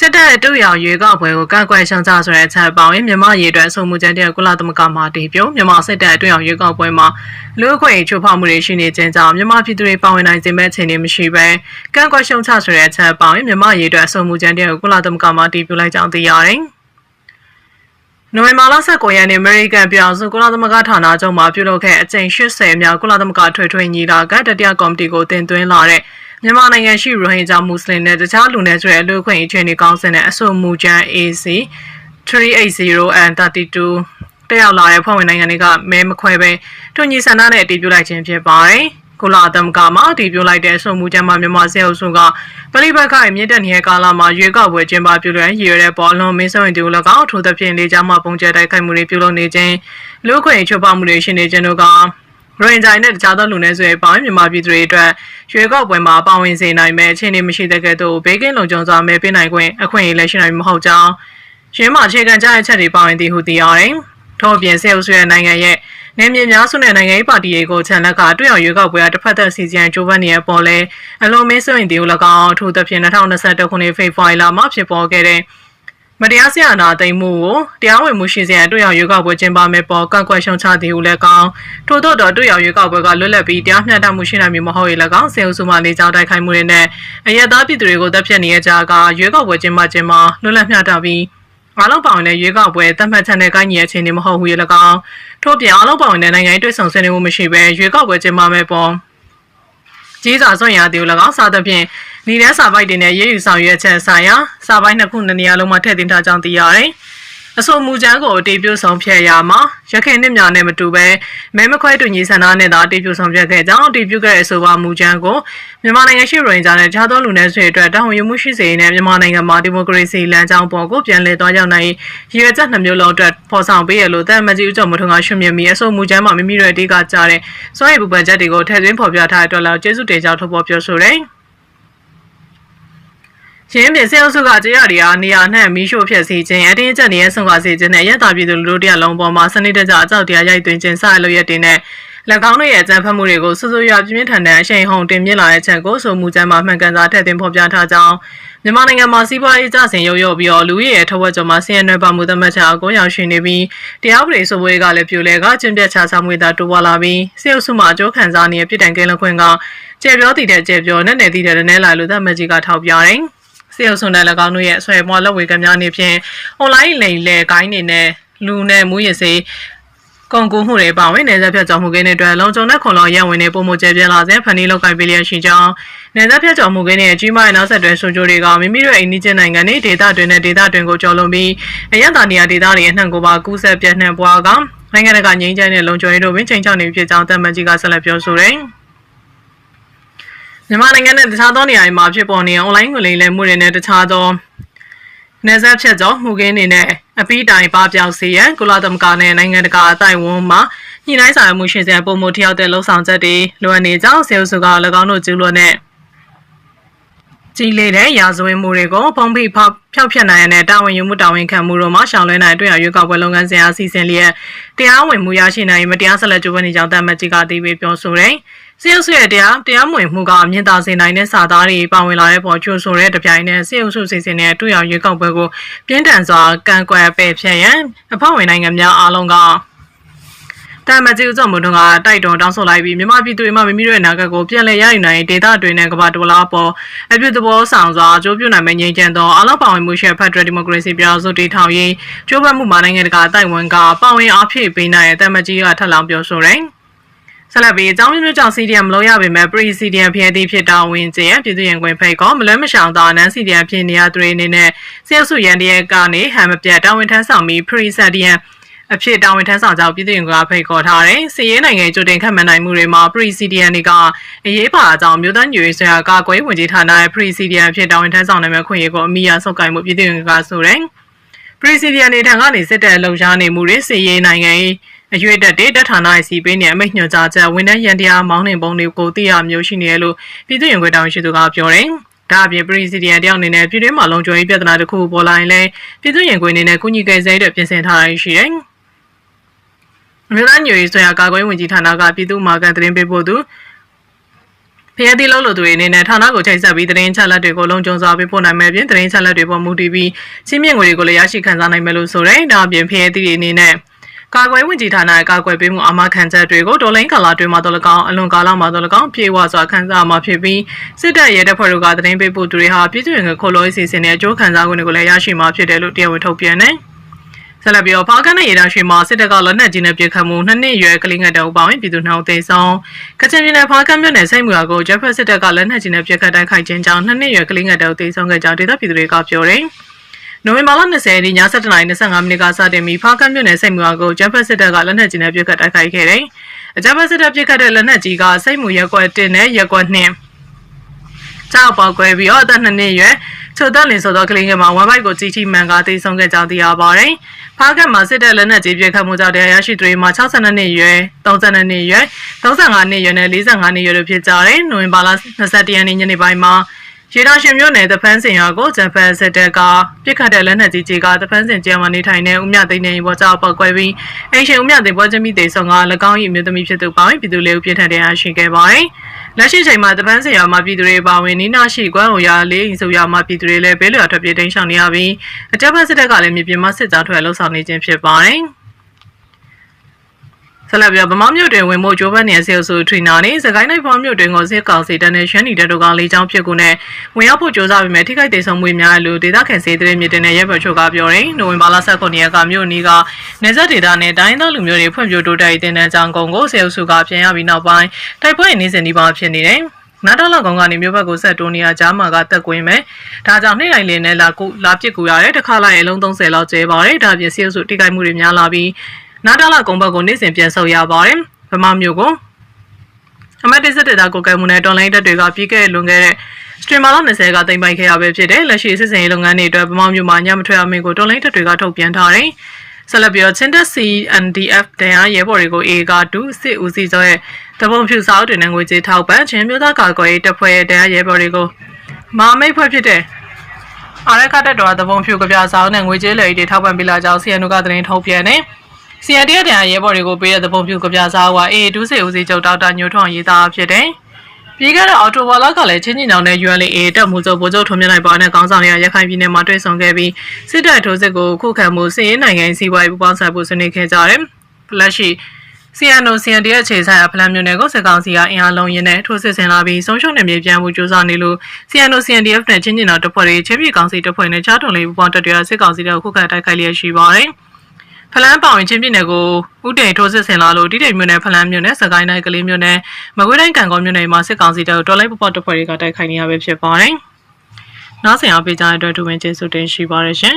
စစ်တပ်တို့ရောင်ရွေးကောက်ပွဲကိုကန့်ကွက်ရှုံချဆိုတဲ့အချက်ပေါင်းမြန်မာရေးအတွက်အဆိုမှုကျန်းတဲ့ကုလသမဂ္ဂမှတည်ပြုမြန်မာစစ်တပ်တို့ရောင်ရွေးကောက်ပွဲမှာလူ့အခွင့်အရေးချိုးဖောက်မှုတွေရှိနေခြင်းကြောင့်မြန်မာပြည်သူတွေပါဝင်နိုင်ခြင်းပဲအခြေအနေမရှိဘဲကန့်ကွက်ရှုံချဆိုတဲ့အချက်ပေါင်းမြန်မာရေးအတွက်အဆိုမှုကျန်းတဲ့ကုလသမဂ္ဂမှတည်ပြုလိုက်ကြောင်းသိရတယ်။နိုဝင်ဘာလ19ရက်နေ့အမေရိကန်ပြည်အောင်စုကုလသမဂ္ဂဌာနချုပ်မှာပြုလုပ်ခဲ့အကြိမ်80မြောက်ကုလသမဂ္ဂထွေထွေညီလာခံတတိယကော်မတီကိုတင်သွင်းလာတဲ့မြန်မာနိုင်ငံရှိရိုဟင်ဂျာမွတ်စလင်နဲ့တခြားလူနည်းစုရဲ့လူ့အခွင့်အရေးအခြေအနေကောင်းစင်တဲ့အဆိုမူကျန်း AC 380and32တက်ရောက်လာတဲ့ဖွဲ့ဝင်နိုင်ငံတွေကမဲမခွဲပဲတူညီဆန္ဒနဲ့အတည်ပြုလိုက်ခြင်းဖြစ်ပါတယ်။ကုလသမဂ္ဂမှအတည်ပြုလိုက်တဲ့အဆိုမူကျန်းမှာမြန်မာစစ်အုပ်စုကပဋိပက္ခရဲ့မြင့်တက်နေတဲ့ကာလမှာရွေးကောက်ပွဲကျင်းပပြုလုပ်ရည်ရွယ်တဲ့ပေါ်အလွန်မင်းဆုံးရင်တူ၎င်းထိုးသဖြင့်လေကြောင်းမှပုံကျဲတိုက်ခိုက်မှုတွေပြုလုပ်နေခြင်းလူ့အခွင့်အရေးချိုးဖောက်မှုတွေရှိနေခြင်းတို့ကရိုဟင်ဂျာနဲ့တခြားသောလူနည်းစုတွေပေါင်းမြန်မာပြည်သူတွေအတွက်ရွေးကောက်ပွဲမှာပါဝင်စေနိုင်မဲ့အခြေအနေမရှိတဲ့ကဲ့သို့ဘေးကင်းလုံခြုံစွာမဲပေးနိုင်ခွင့်အခွင့်အရေးလည်းရှိနိုင်မှာမဟုတ်ကြောင်းရင်းမှအခြေခံကြတဲ့အချက်တွေပါဝင်သည်ဟုသိရတယ်။ထို့အပြင်စစ်အုပ်စုရဲ့နိုင်ငံရဲ့နေမြေများစုနဲ့နိုင်ငံရေးပါတီတွေကိုချန်လက်ကတွေ့အောင်ရွေးကောက်ပွဲတစ်ဖက်သက်စီစဉ်ကြိုးပမ်းနေတဲ့ပေါ်လဲအလွန်မင်းဆိုရင်ဒီ၎င်းထို့သဖြင့်2021ခုနှစ်ဖေဖော်ဝါရီလမှာဖြစ်ပေါ်ခဲ့တဲ့မတရားဆရာနာသိမ်းမှုကိုတရားဝင်မှုရှိစေရန်တွေ့အောင်ရွေးကောက်ပွဲကျင်းပမယ်ပေါ်ကန့်ကွက်ရှုံချသည်ဟုလည်းကောင်းထို့သောတော့တွေ့အောင်ရွေးကောက်ပွဲကလွတ်လပ်ပြီးတရားမျှတမှုရှိနိုင်မည်မဟုတ်၏လည်းကောင်းစေအုပ်စုမှနေကြောင်းတိုက်ခိုက်မှုတွေနဲ့အရက်သားပြည်သူတွေကိုတပ်ဖြတ်နေတဲ့ကြားကရွေးကောက်ပွဲကျင်းပခြင်းမှာလွတ်လပ်မျှတပြီးအားလုံးပါဝင်တဲ့ရွေးကောက်ပွဲသတ်မှတ်ချက်နဲ့ကိုင်းညီအခြေအနေမဟုတ်ဘူးလေ၎င်းထို့ပြင်အားလုံးပါဝင်တဲ့နိုင်ငံရေးတွေ့ဆုံဆွေးနွေးမှုမရှိဘဲရွေးကောက်ပွဲကျင်းပမယ်ပေါ်ကြီးစာဆွင့်ရသည်၎င်းစားသဖြင့်ဒီတဲ့စာပိုက်တွေနဲ့ရေးယူဆောင်ရွက်ချက်ဆိုင်ရာစာပိုက်နှစ်ခုနေရာလုံးမှာထည့်သွင်းထားကြောင်းသိရတယ်။အဆိုမူကျန်းကိုအတေးပြုဆောင်ဖြတ်ရမှာရခိုင်နှစ်များနဲ့မတူဘဲမဲမခွဲတူညီဆန္ဒနဲ့သာအတေးပြုဆောင်ဖြတ်ခဲ့ကြောင်းအတေးပြုခဲ့တဲ့အဆိုပါမူကျန်းကိုမြန်မာနိုင်ငံရှိရိုဟင်ဂျာနဲ့ခြားသောလူနည်းစုတွေအတွက်တာဝန်ယူမှုရှိစေတဲ့မြန်မာနိုင်ငံမှာဒီမိုကရေစီလမ်းကြောင်းပေါ်ကိုပြန်လည်သွားရောက်နိုင်ရည်ရွယ်ချက်နှမျိုးလုံးအတွက်ဖော်ဆောင်ပေးရလို့တမန်ကြီးဦးကျော်မထွန်းကရှုမြင်ပြီးအဆိုမူကျန်းမှာမိမိတို့အတေးကကြားတဲ့စွမ်းရည်ပူပန်ချက်တွေကိုထည့်သွင်းဖော်ပြထားတဲ့အတွက်လည်းကျေးဇူးတင်ကြောင်းထုတ်ဖော်ပြောဆိုတယ်။ရင်းပြင်စစ်အုပ်စုကကြေးရတွေအားနေရာနဲ့မီးရှို့ဖျက်ဆီးခြင်းအတင်းအကျပ်နေတဲ့ဆုံးကားစေခြင်းနဲ့ရတာပြည်သူလူထုတရလုံးပေါ်မှာစနစ်တကျအကြောက်တရားရိုက်သွင်းခြင်းစတဲ့လုပ်ရက်တွေနဲ့၎င်းတို့ရဲ့အကြမ်းဖက်မှုတွေကိုစွစွရွာပြင်းပြထန်တဲ့အရှိန်ဟုန်တင်မြင့်လာတဲ့ချက်ကိုဆိုမှုကျမ်းမှာမှန်ကန်စွာထည့်သွင်းဖော်ပြထားကြောင်းမြန်မာနိုင်ငံမှာစီးပွားရေးကျဆင်းရုပ်ရုပ်ပြီးတော့လူရဲ့ထဝက်ကျော်မှာဆင်းရဲနွယ်ပါမှုသတ်မှတ်ချက်အကိုရောက်ရှိနေပြီးတရားဥပဒေစိုးမိုးရေးကလည်းပြိုလဲကကျင့်ပြတ်ချစားမှုတွေတိုးပွားလာပြီးစစ်အုပ်စုမှအကျိုးခံစားနေတဲ့ပြည်တိုင်ကင်းလခွင့်ကကျေပြောတည်တဲ့ကျေပြောနဲ့နယ်တည်တဲ့နဲလာလို့သတ်မှတ်ကြီးကထောက်ပြတယ်စေအုပ်စုနဲ့၎င်းတို့ရဲ့ဆွဲမွားလက်ဝေကများနေဖြင့်အွန်လိုင်းလိမ်လဲဂိုင်းနေနဲ့လူနဲ့မူရည်စေကုန်ကူမှုတွေပါဝင်နေသက်ဖြတ်ကျော်မှုကိန်းတွေအတွက်လုံခြုံတဲ့ခွန်လောရန်ဝင်တွေပုံမကျပြလာစေဖန်နီလောက်ကိုင်ပေးလျက်ရှိကြောင်းနေသက်ဖြတ်ကျော်မှုကိန်းတွေအကြီးမားတဲ့နောက်ဆက်တွဲဆိုကြတွေကမိမိတို့အိန္ဒိယနိုင်ငံနဲ့ဒေသတွင်နဲ့ဒေသတွင်ကိုကျော်လွန်ပြီးအရန်တာနီယာဒေသတွေအနှံ့ကိုပါကူးဆက်ပြန့်နှံ့ပွားကနိုင်ငံတကာငြိမ်းချမ်းတဲ့လုံခြုံရေးတို့ဝင်ချိန်ချောင်းနေဖြစ်ကြောင်းတမန်ကြီးကဆက်လက်ပြောဆိုတယ်မြန်မာနိုင်ငံနဲ့တခြားသောနေရာတွေမှာဖြစ်ပေါ်နေတဲ့အွန်လိုင်းငွေလိမ်လည်မှုတွေနဲ့တခြားသောနေဆက်ဖြတ်ကျော်မှုကင်းတွေနဲ့အပိတိုင်ပါပြောက်စေရန်ကုလသမဂ္ဂနဲ့နိုင်ငံတကာအတိုင်းအဝန်မှာညှိနှိုင်းဆောင်ရွက်မှုရှင်စံပုံမထရောက်တဲ့လှုံ့ဆော်ချက်တွေလိုအပ်နေကြောင်းဆေးဥစုက၎င်းတို့ကျူးလွန်တဲ့ကြီးလေးတဲ့ရာဇဝတ်မှုတွေကိုဖုံးဖိဖျောက်ဖျက်နိုင်ရတဲ့တာဝန်ယူမှုတာဝန်ခံမှုတို့မှာရှောင်လွှဲနိုင်တွေ့ရရွေးကောက်ပွဲလုပ်ငန်းစဉ်အားစီစဉ်လျက်တရားဝင်မှုရရှိနိုင်မတရားဆက်လက်ကြိုးပမ်းနေကြောင်းတမန်ကြီးကသိပေးပြောဆိုတယ်။စစ်အုပ်စုရဲ့တရားမဝင်မှုကမြင့်တာစေနိုင်တဲ့စာသားတွေပါဝင်လာတဲ့ပေါ်ကျိုးဆိုတဲ့တပြိုင်နက်စစ်အုပ်စုစီစဉ်တဲ့တွေ့ရရွေးကောက်ပွဲကိုပြင်းထန်စွာကန့်ကွက်ပယ်ဖျက်ရန်အဖွဲ့ဝင်နိုင်ငံများအားလုံးကတမန်ကြီးဦးကျော်မွန်းတို့ကတိုက်တွန်းတောင်းဆိုလိုက်ပြီးမြန်မာပြည်သူတွေမှမိမိတို့ရဲ့နာဂတ်ကိုပြန်လည်ရယူနိုင်ဒေသတွင်နဲ့ကမ္ဘာဒေါ်လာပေါ်အပြုသဘောဆောင်စွာအကျိုးပြုနိုင်မယ့်ငြိမ်းချမ်းသောအလောက်ပါဝင်မှုရှိဖက်ဒရယ်ဒီမိုကရေစီပြည်အောင်စုတည်ထောင်ရေးကြိုးပမ်းမှုမှာနိုင်ငံတကာအတိုင်းအဝန်ကပါဝင်အားဖြည့်ပေးနိုင်တဲ့တမန်ကြီးကထပ်လောင်းပြောဆိုတယ်ဆက်လက်ပြီးအကြောင်းမျိုးကြောင့် CDM မလုပ်ရပေမဲ့ Pre-CDM ဖြစ်သည့်ဖြစ်တော်ဝင်ခြင်းပြည်သူ့ရင်ခွင်ဖိတ်ကောမလွဲမရှောင်သာနန်း CDM ဖြစ်နေရသူတွေအနေနဲ့စစ်အုပ်စုရန်တရက်ကနေဟန်မပြတ်တာဝန်ထမ်းဆောင်ပြီး Pre-CDM အဖြစ်တာဝန်ထမ်းဆောင်ကြောင်းပြည်သူ့ရင်ခွင်ဖိတ်ခေါ်ထားတယ်။စီရေးနိုင်ငံကြိုတင်ခန့်မှန်းနိုင်မှုတွေမှာ Pre-CDM တွေကအရေးပါအကြောင်းမြို့သားညွေဆွေကကာကွယ်ဝင်ကြီးဌာနရဲ့ Pre-CDM ဖြစ်တာဝန်ထမ်းဆောင်နိုင်မယ့်ခွင့်ရကိုအမိအဆုတ်ကိုင်မှုပြည်သူ့ရင်ခွင်ကဆိုတယ်။ Pre-CDM တွေထံကနေစစ်တပ်လှုပ်ရှားနေမှုတွေစီရေးနိုင်ငံအရွေတက်တဲ့တပ်ဌာနရဲ့စီပေးနေအမိန့်ညွှန်ကြားချက်ဝန်ထမ်းရန်တရားမောင်းနှင်ပုံတွေကိုသိရမျိုးရှိနေရလို့ပြည်သူ့ရင်ခွင်တာဝန်ရှိသူကပြောတယ်။ဒါအပြင် Pre-CDM တယောက်အနေနဲ့ပြည်တွင်းမှာလုံခြုံရေးပြဿနာတစ်ခုပေါ်လာရင်လည်းပြည်သူ့ရင်ခွင်အနေနဲ့ကုညီကယ်ဆယ်တဲ့ပြင်ဆင်ထားရရှိတယ်။မြို့သားညွေဆွေကာကွယ်ဝင်ကြီးဌာနကပြည်သူ့မာကန်သတင်းပေးပို့သူ ဖျက်သီးလုံးလိုသူတွေအနေနဲ့ဌာနကိုချိတ်ဆက်ပြီးသတင်းချက်လက်တွေကိုလုံခြုံစွာပေးပို့နိုင်မယ်ပြင်သတင်းချက်လက်တွေပေါ်မူတည်ပြီးချင်းမြင့်ငွေတွေကိုလည်းရရှိခံစားနိုင်မယ်လို့ဆိုတယ်။ဒါအပြင်ဖျက်သီးတွေအနေနဲ့ကာကွယ်ဝင်ကြီးဌာနရဲ့ကာကွယ်ပေးမှုအမှားခံချက်တွေကိုဒေါ်လိန်ကာလာတွင်မှတော့၎င်းအလွန်ကာလမှာတော့၎င်းပြေဝစွာခံစားမှာဖြစ်ပြီးစစ်တပ်ရဲတပ်ဖွဲ့တို့ကသတင်းပေးပို့သူတွေဟာပြည်သူ့ရင်ခိုးလို့အစီအစဉ်နဲ့အကျိုးခံစား권တွေကိုလည်းရရှိမှာဖြစ်တယ်လို့တရားဝင်ထုတ်ပြန်တယ်။ဆက်လက်ပြီးတော့ဖားကန်နဲ့ရေဒါရွှေမှာစစ်တပ်ကလက်နက်ကြီးနဲ့ပစ်ခတ်မှု2နှစ်ရွယ်ကလေးငယ်တအုပ်ပေါင်းပြည်သူနှောင်းသိမ်းဆောင်ကချင်ပြည်နယ်ဖားကန်မြို့နယ်စိတ်မှုရွာကိုဂျက်ဖက်စစ်တပ်ကလက်နက်ကြီးနဲ့ပစ်ခတ်တိုက်ခိုက်ခြင်းကြောင့်2နှစ်ရွယ်ကလေးငယ်တအုပ်သိမ်းဆောင်ခဲ့ကြောင်းဒေသပြည်သူတွေကပြောတယ်။နိုဝင်ဘာလ20ရက်နေ့ည7:25မိနစ်ကစတင်ပြီးဖားကန်မြို့နယ်စိတ်မှုရွာကိုဂျက်ဖက်စစ်တပ်ကလက်နက်ကြီးနဲ့ပစ်ခတ်တိုက်ခိုက်ခဲ့တယ်။ဂျက်ဖက်စစ်တပ်ပစ်ခတ်တဲ့လက်နက်ကြီးကစိတ်မှုရက်ကွက်1နဲ့ရက်ကွက်2ကြောက်ပေါက်ကွဲပြီးတော့အသက်2နှစ်ရွယ်ချိုတက်လင်ဆိုတော့ကလေးငယ်မှာဝမ်ဘိုက်ကိုကြီးကြီးမှန်ကာသိဆုံးခဲ့ကြောင်းသိရပါတယ်။ဖားကတ်မှာစစ်တပ်လက်နက်ကြီးပစ်ခတ်မှုကြောင့်တရားရရှိသူတွေမှာ62နှစ်ရွယ်32နှစ်ရွယ်35နှစ်ရွယ်နဲ့45နှစ်ရွယ်တို့ဖြစ်ကြတယ်။နိုဝင်ဘာလ21ရက်နေ့ညနေပိုင်းမှာရေဒါရှင်မြို့နယ်တဖန်းစင်ရွာကိုဂျပန်စစ်တပ်ကပစ်ခတ်တဲ့လက်နက်ကြီးကြီးကတဖန်းစင်ကျမ်းမှာနေထိုင်တဲ့ဦးမြသိန်းနေပေါ်ကြောက်ပောက်ကွဲပြီးအင်ရှင်ဦးမြသိန်းပေါ်ချမိသိဆုံးက၎င်း၏မြို့သမီးဖြစ်သူပေါင်းပြည်သူလေးဦးပြင်းထန်တရားရှိခဲ့ပါတယ်။လက်ရှိချိန်မှာတပန်းစင်ရွာမှာပြည်သူတွေပါဝင်နီးနားရှိကွမ်းဟိုရွာလေးအင်ဆိုရွာမှာပြည်သူတွေလည်းဘေးလွှာထွက်ပြေးတိမ်းရှောင်နေရပြီးအကြမ်းဖက်စစ်တပ်ကလည်းမြေပြင်မှာစစ်ကြောထွက်လှုပ်ဆောင်နေခြင်းဖြစ်ပါတယ်။ဆက်လက်ပြီးဗမာမြို့တွင်ဝင်မှုကြိုးပမ်းနေတဲ့ဆေးဆူထရီနာနဲ့စကိုင်းတိုင်းဖောင်းမြို့တွင်ကိုစစ်ကောင်စီတပ်နဲ့ရှမ်းနီတပ်တို့ကလေးချောင်းဖြစ်ကူနဲ့ဝင်ရောက်ဖို့ကြိုးစားပြီးမြထိခိုက်ဒေဆုံးမှုများလို့ဒေသခံစေတရေမြစ်တင်နဲ့ရပ်ဘက်ချုပ်ကပြောတယ်။နိုဝင်ဘာလ19ရက်ကမြို့နီးကနေဆက်ဒေသနဲ့တိုင်းသားလူမျိုးတွေဖွံ့ဖြိုးတိုးတက်ရေးတင်တဲ့အကြောင်းကုန်းကိုဆေးဆူကပြန်ရပြီးနောက်ပိုင်းတိုက်ပွဲနေစဉ်ဒီပါဖြစ်နေတယ်။နားတော်လောက်ကောင်ကနေမြို့ဘက်ကိုဆက်တိုးနေရကြားမှာကတက်ကွင်းမယ်။ဒါကြောင့်နေ့တိုင်းလင်းနဲ့လာပစ်ကူရတယ်။တစ်ခါလိုက်အလုံး30လောက်ကျဲပါတယ်။ဒါပြင်ဆေးဆူတိကိုက်မှုတွေများလာပြီးနားတော်လောက်ကောင်ဘက်ကိုနေ့စဉ်ပြန်ဆုပ်ရပါတယ်။ဗမာမျိုးကိုအမတ်တစ်စစ်တပ်ကိုကဲမှုနဲ့တော်လိုင်းတပ်တွေကပြီးခဲ့လွန်ခဲ့တဲ့စတရီမာလ20ကတင်ပိုက်ခဲ့ရပဲဖြစ်တယ်။လက်ရှိစစ်စင်ရေးလုပ်ငန်းတွေအတွက်ဗမာမျိုးမှာညမထွက်အမိန့်ကိုတော်လိုင်းတပ်တွေကထုတ်ပြန်ထားတယ်။ဆက်လက်ပြီးတော့ချင်းတက် CNDF တရားရဲဘော်တွေကို A က2စစ်ဦးစီးချုပ်ရဲ့တပုံဖြူစာအုပ်တွေနဲ့ငွေကြေးထောက်ပံ့ချင်းမျိုးသားကာကွယ်ရေးတပ်ဖွဲ့ရဲ့တရားရဲဘော်တွေကိုမာမိတ်ဖွဲ့ဖြစ်တဲ့အာရခတက်တော်တပုံဖြူကပြစာအုပ်နဲ့ငွေကြေးလေတွေထောက်ပံ့ပေးလာကြောင်း CNO ကသတင်းထုတ်ပြန်တယ်။ CNDF တရားရဲဘော်တွေကိုပေးတဲ့တပုံဖြူကပြစာအုပ်က A2 စစ်ဦးစီးချုပ်ဒေါက်တာညိုထွန်းရေးသားဖြစ်တယ်။ပြီးခဲ့တဲ့အော်တိုဘာလကလည်းချင်းချင်းတောင်နဲ့ UNLA တပ်မှုချုပ်ဗိုလ်ချုပ်ထွန်းမြတ်နိုင်ပါနဲ့ခေါင်းဆောင်ရရခိုင်ပြည်နယ်မှာတွေ့ဆုံခဲ့ပြီးစစ်တပ်ထိုးစစ်ကိုခုခံမှုစစ်ရေးနိုင်ငံစီးပွားရေးပူးပေါင်းဆောင်မှုဆွေးနွေးခဲ့ကြတယ်။လက်ရှိ CNDF ခြေဆိုင်ရာဖလန်မြို့နယ်ကိုစစ်ကောင်စီကအင်အားလုံးရင်းနဲ့ထိုးစစ်ဆင်လာပြီးဆုံးရှုံးနေမြေပြန်မှုစ조사နေလို့ CNDF နဲ့ချင်းချင်းတောင်တပ်ဖွဲ့တွေချင်းပြည်ကောင်စီတပ်ဖွဲ့နဲ့ချားတုံလေးပူးပေါင်းတပ်တွေကစစ်ကောင်စီတပ်ကိုခုခံတိုက်ခိုက်လျက်ရှိပါတယ်။ဖလန်းပောင်ချင်းပြည်နယ်ကိုဥတိန်ထိုးစစ်ဆင်လာလို့တိတိမ်မြို့နယ်ဖလန်းမြို့နယ်စကိုင်းတိုင်းကလေးမြို့နယ်မကွေးတိုင်းကံကောမြို့နယ်မှာစစ်ကောင်စီတပ်ကိုတော်လိုက်ပပတပ်ဖွဲ့တွေကတိုက်ခိုက်နေရပဲဖြစ်ပါတယ်။နောက်ဆက်အားပေးကြတဲ့အတွက်ဒူဝင်ကျေးဇူးတင်ရှိပါရရှင်